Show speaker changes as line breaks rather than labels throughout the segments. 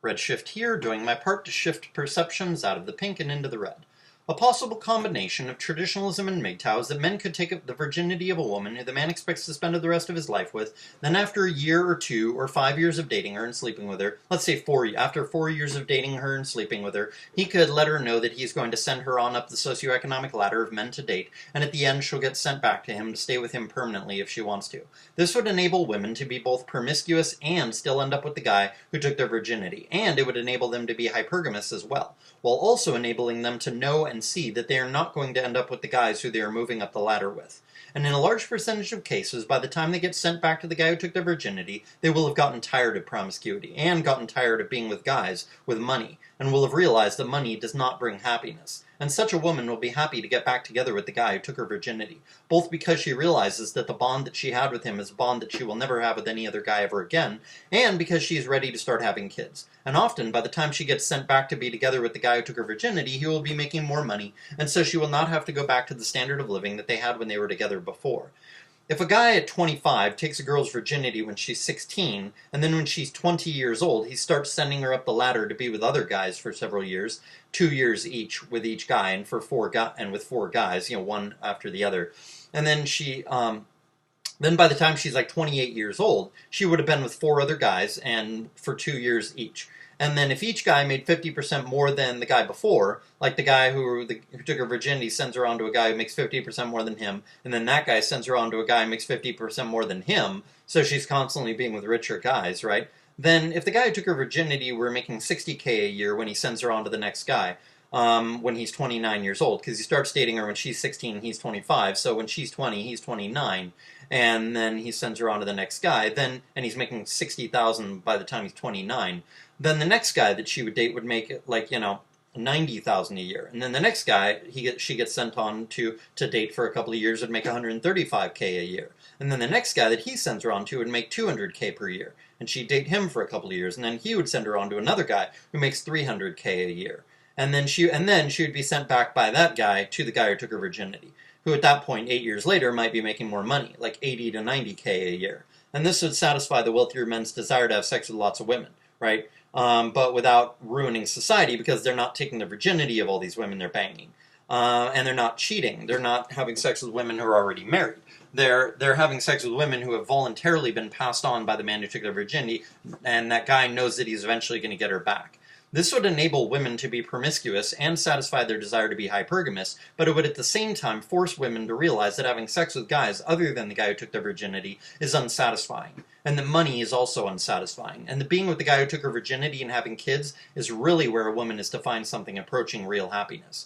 Redshift here, doing my part to shift perceptions out of the pink and into the red. A possible combination of traditionalism and MGTOW is that men could take the virginity of a woman who the man expects to spend the rest of his life with, then after a year or 2 or 5 years of dating her and sleeping with her, let's say after 4 years of dating her and sleeping with her, he could let her know that he's going to send her on up the socioeconomic ladder of men to date, and at the end she'll get sent back to him to stay with him permanently if she wants to. This would enable women to be both promiscuous and still end up with the guy who took their virginity, and it would enable them to be hypergamous as well, while also enabling them to know and see that they are not going to end up with the guys who they are moving up the ladder with. And in a large percentage of cases, by the time they get sent back to the guy who took their virginity, they will have gotten tired of promiscuity, and gotten tired of being with guys with money, and will have realized that money does not bring happiness. And such a woman will be happy to get back together with the guy who took her virginity, both because she realizes that the bond that she had with him is a bond that she will never have with any other guy ever again, and because she is ready to start having kids. And often, by the time she gets sent back to be together with the guy who took her virginity, he will be making more money, and so she will not have to go back to the standard of living that they had when they were together before. If a guy at 25 takes a girl's virginity when she's 16, and then when she's 20 years old, he starts sending her up the ladder to be with other guys for several years, 2 years each with each guy, and with 4 guys, one after the other, and then then by the time she's like 28 years old, she would have been with 4 other guys, and for 2 years each. And then if each guy made 50% more than the guy before, like the guy who took her virginity sends her on to a guy who makes 50% more than him, and then that guy sends her on to a guy who makes 50% more than him, so she's constantly being with richer guys, right? Then if the guy who took her virginity were making $60K a year when he sends her on to the next guy, when he's 29 years old, because he starts dating her when she's 16 and he's 25, so when she's 20, he's 29, and then he sends her on to the next guy, and he's making $60,000 by the time he's 29, then the next guy that she would date would make like, $90,000 a year, and then the next guy she gets sent on to date for a couple of years would make $135K a year, and then the next guy that he sends her on to would make $200K per year, and she'd date him for a couple of years, and then he would send her on to another guy who makes $300K a year. And then she would be sent back by that guy to the guy who took her virginity, who at that point, 8 years later, might be making more money, like 80 to 90K a year. And this would satisfy the wealthier men's desire to have sex with lots of women, right? But without ruining society, because they're not taking the virginity of all these women they're banging. And they're not cheating. They're not having sex with women who are already married. They're having sex with women who have voluntarily been passed on by the man who took their virginity, and that guy knows that he's eventually going to get her back. This would enable women to be promiscuous and satisfy their desire to be hypergamous, but it would at the same time force women to realize that having sex with guys other than the guy who took their virginity is unsatisfying, and that money is also unsatisfying, and that being with the guy who took her virginity and having kids is really where a woman is to find something approaching real happiness.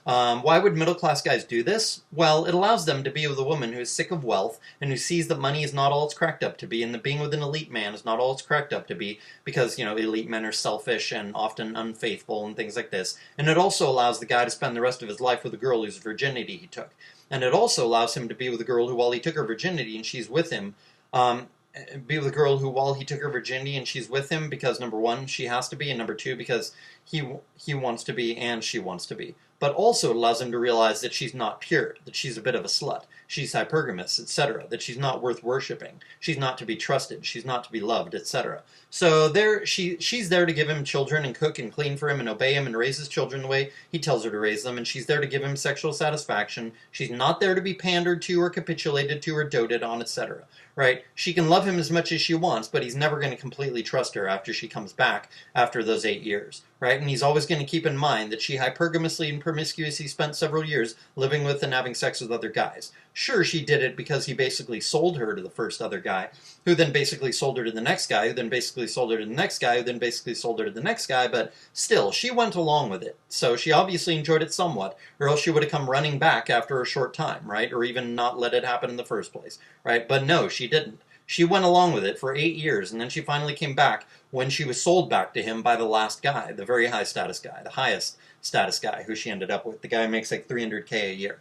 Why would middle-class guys do this? Well, it allows them to be with a woman who is sick of wealth and who sees that money is not all it's cracked up to be, and that being with an elite man is not all it's cracked up to be, because, elite men are selfish and often unfaithful and things like this. And it also allows the guy to spend the rest of his life with a girl whose virginity he took. And it also allows him to be with a girl who, while he took her virginity and she's with him, be with a girl who, while he took her virginity and she's with him, because number one, she has to be, and number two, because he wants to be and she wants to be. But also it allows him to realize that she's not pure, that she's a bit of a slut, she's hypergamous, etc., that she's not worth worshipping, she's not to be trusted, she's not to be loved, etc. So she's there to give him children and cook and clean for him and obey him and raise his children the way he tells her to raise them, and she's there to give him sexual satisfaction. She's not there to be pandered to or capitulated to or doted on, etc. Right? She can love him as much as she wants, but he's never going to completely trust her after she comes back after those 8 years. Right? And he's always going to keep in mind that she hypergamously and promiscuously spent several years living with and having sex with other guys. Sure, she did it because he basically sold her to the first other guy, who then basically sold her to the next guy, who then basically sold her to the next guy, who then basically sold her to the next guy, but still, she went along with it. So she obviously enjoyed it somewhat, or else she would have come running back after a short time, right? Or even not let it happen in the first place, right? But no, she didn't. She went along with it for 8 years, and then she finally came back when she was sold back to him by the last guy, the very high status guy, the highest status guy who she ended up with, the guy who makes like $300K a year.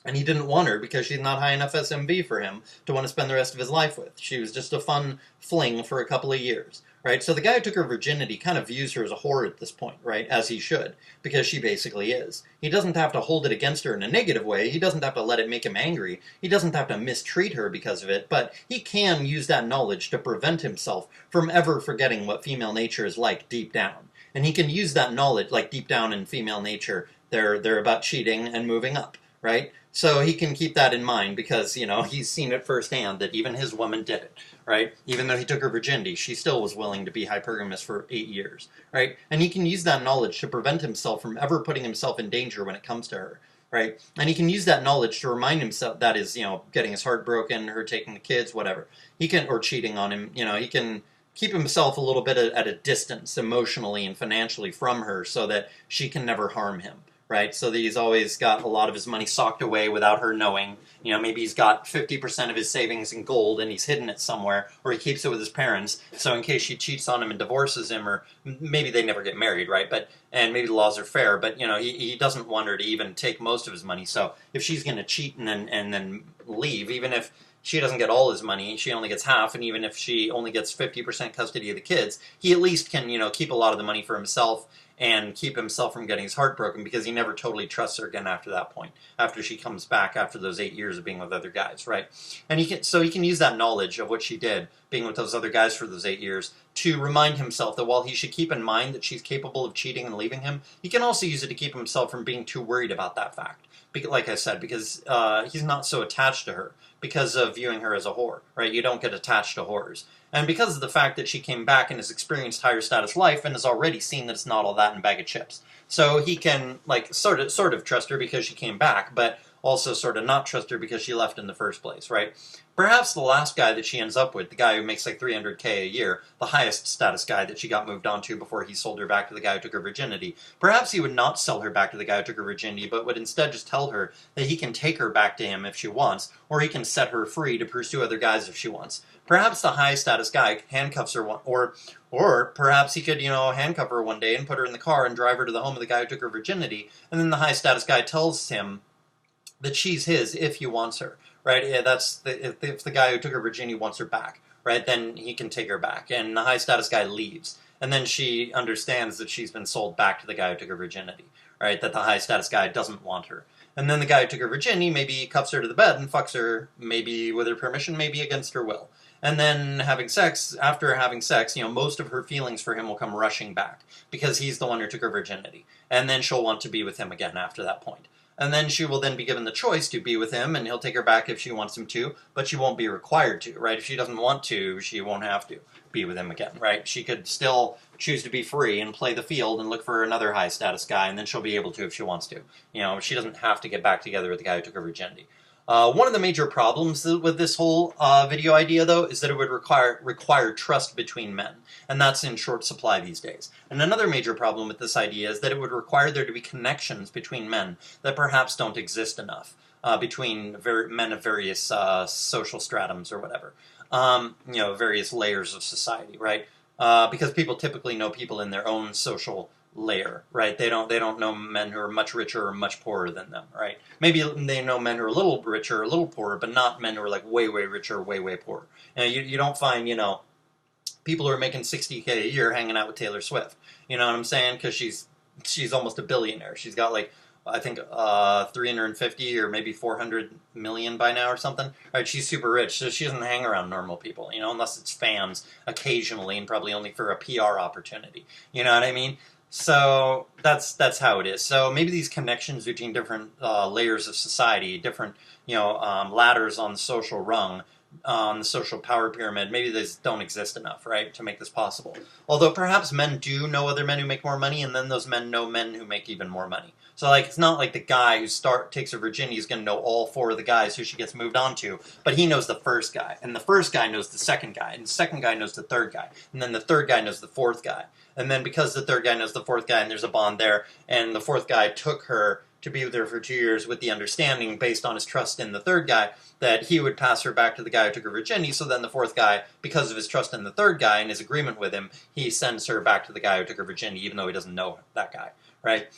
And he didn't want her because she's not high enough SMV for him to want to spend the rest of his life with. She was just a fun fling for a couple of years, right? So the guy who took her virginity kind of views her as a whore at this point, right? As he should, because she basically is. He doesn't have to hold it against her in a negative way. He doesn't have to let it make him angry. He doesn't have to mistreat her because of it, but he can use that knowledge to prevent himself from ever forgetting what female nature is like deep down. And he can use that knowledge, like deep down in female nature, they're about cheating and moving up, right? So he can keep that in mind because, he's seen it firsthand that even his woman did it, right? Even though he took her virginity, she still was willing to be hypergamous for 8 years, right? And he can use that knowledge to prevent himself from ever putting himself in danger when it comes to her, right? And he can use that knowledge to remind himself that is, getting his heart broken, her taking the kids, whatever. He can, or cheating on him, he can keep himself a little bit at a distance emotionally and financially from her so that she can never harm him. Right, so that he's always got a lot of his money socked away without her knowing. Maybe he's got 50% of his savings in gold and he's hidden it somewhere, or he keeps it with his parents, so in case she cheats on him and divorces him, or maybe they never get married, right? And maybe the laws are fair, but he doesn't want her to even take most of his money. So if she's going to cheat and then leave, even if she doesn't get all his money, she only gets half, and even if she only gets 50% custody of the kids, he at least can keep a lot of the money for himself and keep himself from getting his heart broken because he never totally trusts her again after that point, after she comes back after those 8 years of being with other guys, right? And he can use that knowledge of what she did, being with those other guys for those 8 years, to remind himself that while he should keep in mind that she's capable of cheating and leaving him, he can also use it to keep himself from being too worried about that fact. Like I said, because he's not so attached to her because of viewing her as a whore, right? You don't get attached to whores. And because of the fact that she came back and has experienced higher status life and has already seen that it's not all that in a bag of chips. So he can, sort of trust her because she came back, but also sort of not trust her because she left in the first place, right? Perhaps the last guy that she ends up with, the guy who makes like $300K a year, the highest status guy that she got moved on to before he sold her back to the guy who took her virginity, perhaps he would not sell her back to the guy who took her virginity, but would instead just tell her that he can take her back to him if she wants, or he can set her free to pursue other guys if she wants. Perhaps the high status guy handcuffs her or perhaps he could, handcuff her one day and put her in the car and drive her to the home of the guy who took her virginity, and then the high status guy tells him that she's his if he wants her, right? Yeah, if the guy who took her virginity wants her back, right? Then he can take her back, and the high status guy leaves, and then she understands that she's been sold back to the guy who took her virginity, right? That the high status guy doesn't want her. And then the guy who took her virginity maybe cuffs her to the bed and fucks her, maybe with her permission, maybe against her will. And then after having sex, most of her feelings for him will come rushing back because he's the one who took her virginity. And then she'll want to be with him again after that point. And then she will then be given the choice to be with him, and he'll take her back if she wants him to, but she won't be required to, right? If she doesn't want to, she won't have to be with him again, right? She could still choose to be free and play the field and look for another high status guy, and then she'll be able to if she wants to. She doesn't have to get back together with the guy who took her virginity. One of the major problems with this whole video idea, though, is that it would require trust between men, and that's in short supply these days. And another major problem with this idea is that it would require there to be connections between men that perhaps don't exist enough between men of various social stratums or whatever, various layers of society, right? Because people typically know people in their own social layer, right? They don't know men who are much richer or much poorer than them, right? Maybe they know men who are a little richer, a little poorer, but not men who are like way, way richer, way, way poorer. And you don't find, people who are making $60K a year hanging out with Taylor Swift. You know what I'm saying? Because she's almost a billionaire. She's got I think 350 or maybe 400 million by now or something. Right? She's super rich, so she doesn't hang around normal people, unless it's fans occasionally and probably only for a PR opportunity. You know what I mean? So that's how it is. So maybe these connections between different layers of society, different ladders on the social rung, on the social power pyramid, maybe these don't exist enough, right, to make this possible. Although perhaps men do know other men who make more money, and then those men know men who make even more money. So it's not like the guy who takes her virginity is going to know all four of the guys who she gets moved on to, but he knows the first guy, and the first guy knows the second guy, and the second guy knows the third guy, and then the third guy knows the fourth guy. And then because the third guy knows the fourth guy and there's a bond there, and the fourth guy took her to be with her for 2 years with the understanding, based on his trust in the third guy, that he would pass her back to the guy who took her virginity. So then the fourth guy, because of his trust in the third guy and his agreement with him, he sends her back to the guy who took her virginity, even though he doesn't know that guy, right?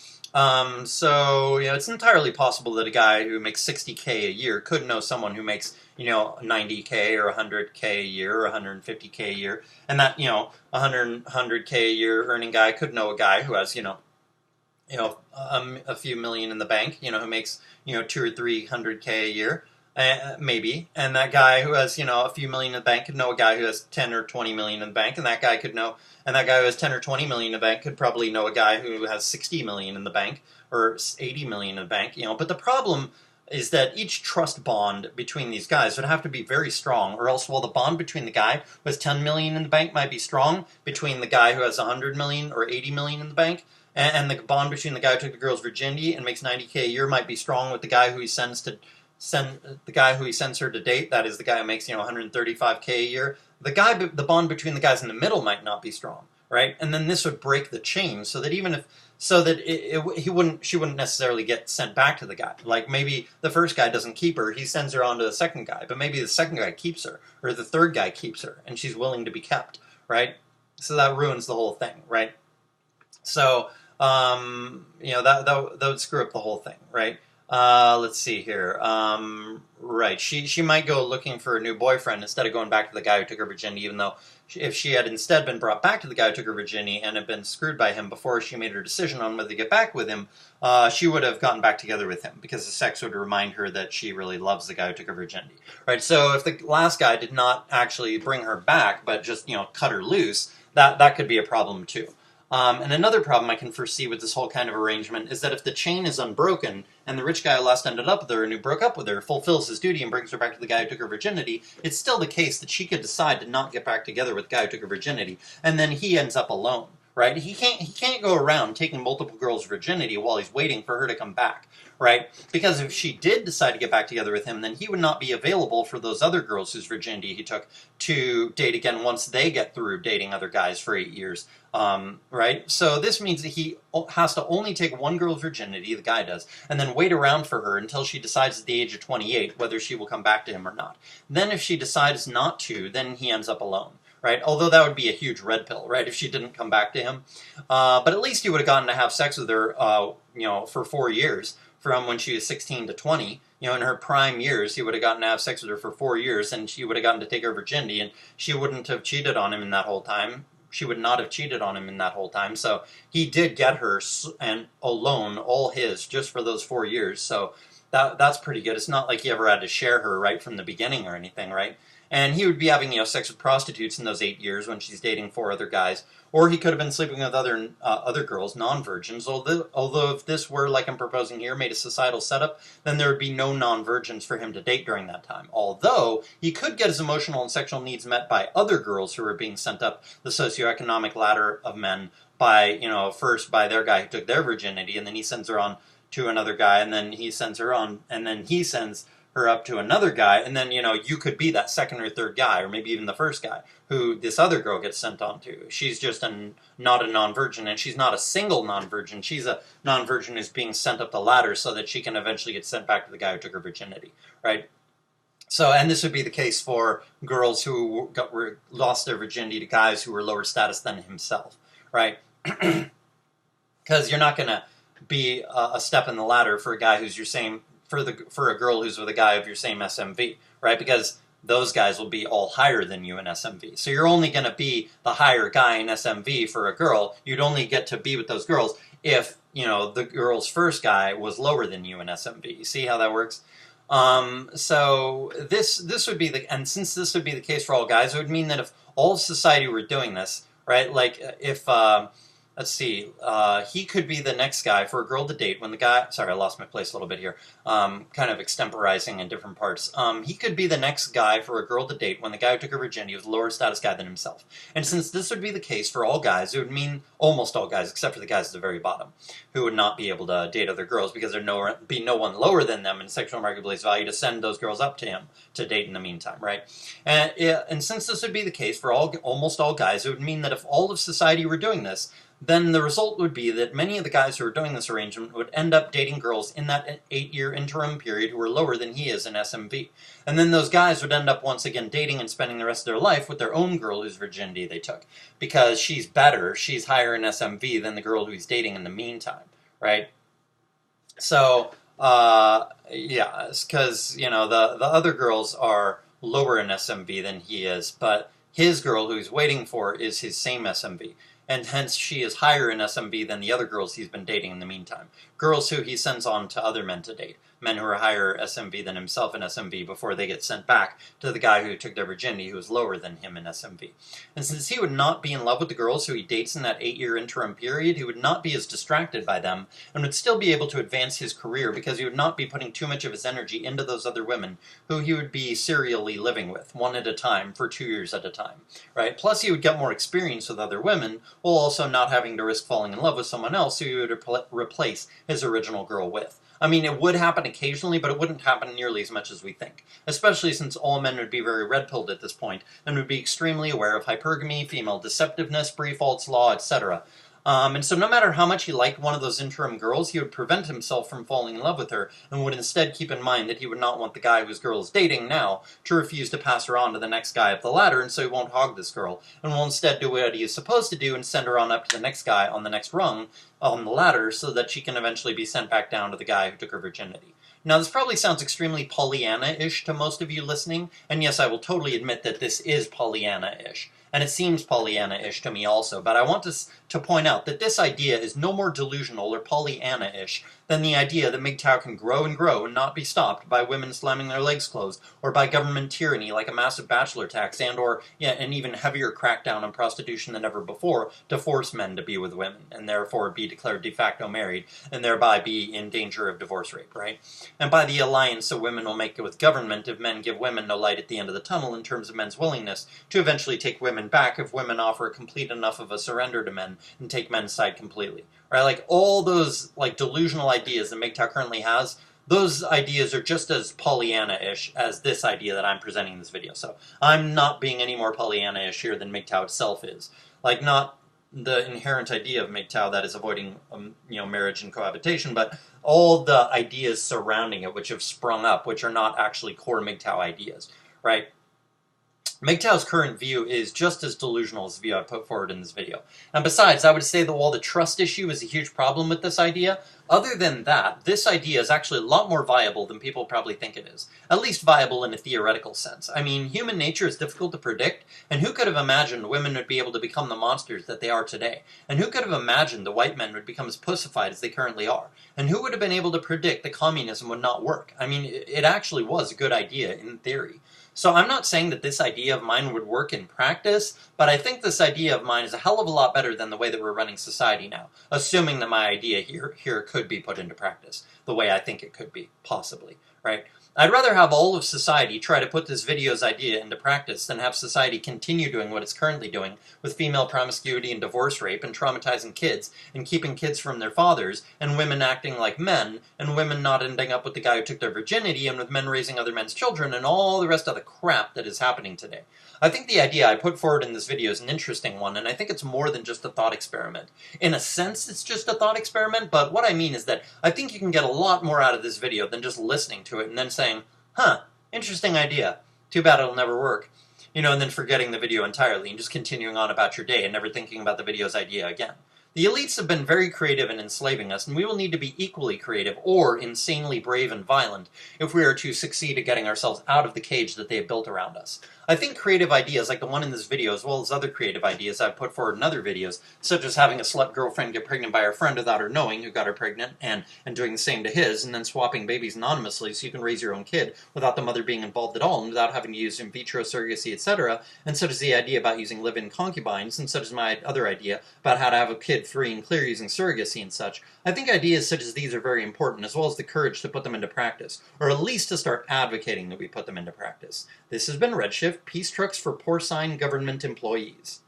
So, it's entirely possible that a guy who makes $60K a year could know someone who makes, $90K or $100K a year or $150K a year. And that, $100K a year earning guy could know a guy who has, a few million in the bank, who makes, 200 or 300K a year. Maybe. And that guy who has, a few million in the bank could know a guy who has 10 or 20 million in the bank, and that guy who has 10 or 20 million in the bank could probably know a guy who has 60 million in the bank, or 80 million in the bank, But the problem is that each trust bond between these guys would have to be very strong, or else while the bond between the guy who has 10 million in the bank might be strong, between the guy who has 100 million or 80 million in the bank, and the bond between the guy who took the girl's virginity and makes 90K a year might be strong with the guy who he sends her to date. That is the guy who makes 135K a year. The bond between the guys in the middle might not be strong, right? And then this would break the chain, so that she wouldn't necessarily get sent back to the guy. Like, maybe the first guy doesn't keep her, he sends her on to the second guy, but maybe the second guy keeps her, or the third guy keeps her, and she's willing to be kept, right? So that ruins the whole thing, right? So that would screw up the whole thing, right? Let's see here. Right. She might go looking for a new boyfriend instead of going back to the guy who took her virginity, even though if she had instead been brought back to the guy who took her virginity and had been screwed by him before she made her decision on whether to get back with him, she would have gotten back together with him, because the sex would remind her that she really loves the guy who took her virginity, right? So if the last guy did not actually bring her back, but just, cut her loose, that could be a problem too. And another problem I can foresee with this whole kind of arrangement is that if the chain is unbroken, and the rich guy who last ended up with her and who broke up with her fulfills his duty and brings her back to the guy who took her virginity, it's still the case that she could decide to not get back together with the guy who took her virginity, and then he ends up alone, right? He can't go around taking multiple girls' virginity while he's waiting for her to come back, right? Because if she did decide to get back together with him, then he would not be available for those other girls whose virginity he took to date again once they get through dating other guys for 8 years. Right? So this means that he has to only take one girl's virginity, the guy does, and then wait around for her until she decides at the age of 28 whether she will come back to him or not. Then if she decides not to, then he ends up alone, right? Although that would be a huge red pill, right, if she didn't come back to him. But at least he would have gotten to have sex with her, for 4 years, from when she was 16 to 20. In her prime years, he would have gotten to have sex with her for 4 years, and she would have gotten to take her virginity, and she wouldn't have cheated on him in that whole time. She would not have cheated on him in that whole time. So he did get her and alone, all his, just for those 4 years. So that's pretty good. It's not like he ever had to share her right from the beginning or anything, right? And he would be having, sex with prostitutes in those 8 years when she's dating 4 other guys. Or he could have been sleeping with other girls, non-virgins. Although if this were, like I'm proposing here, made a societal setup, then there would be no non-virgins for him to date during that time. Although he could get his emotional and sexual needs met by other girls who were being sent up the socioeconomic ladder of men by, first by their guy who took their virginity, and then he sends her on to another guy, and then he sends her on, and then he sends her up to another guy, and then, you could be that second or third guy, or maybe even the first guy, who this other girl gets sent on to. She's just not a non-virgin, and she's not a single non-virgin. She's a non-virgin who's being sent up the ladder so that she can eventually get sent back to the guy who took her virginity, right? So, and this would be the case for girls who lost their virginity to guys who were lower status than himself, right? Because you're not going to be a step in the ladder for a guy who's your same, for a girl who's with a guy of your same SMV, right? Because those guys will be all higher than you in SMV. So you're only going to be the higher guy in SMV for a girl. You'd only get to be with those girls if, the girl's first guy was lower than you in SMV. You see how that works? So this would be and since this would be the case for all guys, it would mean that if all of society were doing this, right? Like if, let's see, he could be the next guy for a girl to date when the guy, sorry, I lost my place a little bit here, kind of extemporizing in different parts. He could be the next guy for a girl to date when the guy who took her virginity was a lower status guy than himself. And since this would be the case for all guys, it would mean almost all guys, except for the guys at the very bottom, who would not be able to date other girls because there'd be no one lower than them in sexual marketplace value to send those girls up to him to date in the meantime, right? And since this would be the case for almost all guys, it would mean that if all of society were doing this, then the result would be that many of the guys who are doing this arrangement would end up dating girls in that 8-year interim period who were lower than he is in SMV. And then those guys would end up once again dating and spending the rest of their life with their own girl whose virginity they took. Because she's better, she's higher in SMV than the girl who he's dating in the meantime, right? So, yeah, because, the other girls are lower in SMV than he is, but his girl who he's waiting for is his same SMV. And hence she is higher in SMV than the other girls he's been dating in the meantime. Girls who he sends on to other men to date. Men who are higher SMV than himself in SMV before they get sent back to the guy who took their virginity who is lower than him in SMV. And since he would not be in love with the girls who he dates in that 8-year interim period, he would not be as distracted by them and would still be able to advance his career because he would not be putting too much of his energy into those other women who he would be serially living with, one at a time, for 2 years at a time, right? Plus he would get more experience with other women while also not having to risk falling in love with someone else who he would replace his original girl with. I mean, it would happen occasionally, but it wouldn't happen nearly as much as we think, especially since all men would be very red-pilled at this point and would be extremely aware of hypergamy, female deceptiveness, Briefalt's law, etc. And so no matter how much he liked one of those interim girls, he would prevent himself from falling in love with her, and would instead keep in mind that he would not want the guy whose girl is dating now to refuse to pass her on to the next guy up the ladder, and so he won't hog this girl, and will instead do what he is supposed to do and send her on up to the next guy on the next rung on the ladder so that she can eventually be sent back down to the guy who took her virginity. Now, this probably sounds extremely Pollyanna-ish to most of you listening, and yes, I will totally admit that this is Pollyanna-ish. And it seems Pollyanna-ish to me also, but I want to point out that this idea is no more delusional or Pollyanna-ish than the idea that MGTOW can grow and grow and not be stopped by women slamming their legs closed, or by government tyranny like a massive bachelor tax and/or an even heavier crackdown on prostitution than ever before to force men to be with women, and therefore be declared de facto married, and thereby be in danger of divorce rape, right? And by the alliance that women will make with government if men give women no light at the end of the tunnel in terms of men's willingness to eventually take women back if women offer complete enough of a surrender to men and take men's side completely. Right? Like all those delusional ideas that MGTOW currently has, those ideas are just as Pollyanna-ish as this idea that I'm presenting in this video. So I'm not being any more Pollyanna-ish here than MGTOW itself is. Not the inherent idea of MGTOW that is avoiding marriage and cohabitation, but all the ideas surrounding it which have sprung up, which are not actually core MGTOW ideas, right? MGTOW's current view is just as delusional as the view I put forward in this video. And besides, I would say that while the trust issue is a huge problem with this idea, other than that, this idea is actually a lot more viable than people probably think it is. At least viable in a theoretical sense. I mean, human nature is difficult to predict, and who could have imagined women would be able to become the monsters that they are today? And who could have imagined the white men would become as pussified as they currently are? And who would have been able to predict that communism would not work? I mean, it actually was a good idea in theory. So I'm not saying that this idea of mine would work in practice, but I think this idea of mine is a hell of a lot better than the way that we're running society now, assuming that my idea here could be put into practice, the way I think it could be, possibly, right? I'd rather have all of society try to put this video's idea into practice than have society continue doing what it's currently doing with female promiscuity and divorce rape and traumatizing kids and keeping kids from their fathers and women acting like men and women not ending up with the guy who took their virginity and with men raising other men's children and all the rest of the crap that is happening today. I think the idea I put forward in this video is an interesting one, and I think it's more than just a thought experiment. In a sense, it's just a thought experiment, but what I mean is that I think you can get a lot more out of this video than just listening to it and then saying, huh, interesting idea. Too bad it'll never work. And then forgetting the video entirely and just continuing on about your day and never thinking about the video's idea again. The elites have been very creative in enslaving us, and we will need to be equally creative or insanely brave and violent if we are to succeed at getting ourselves out of the cage that they have built around us. I think creative ideas like the one in this video, as well as other creative ideas I've put forward in other videos, such as having a slut girlfriend get pregnant by her friend without her knowing who got her pregnant, and doing the same to his, and then swapping babies anonymously so you can raise your own kid without the mother being involved at all, and without having to use in vitro surrogacy, etc., and so does the idea about using live-in concubines, and so does my other idea about how to have a kid free and clear using surrogacy and such. I think ideas such as these are very important, as well as the courage to put them into practice, or at least to start advocating that we put them into practice. This has been Redshift, Peace Trucks for Porcine Government Employees.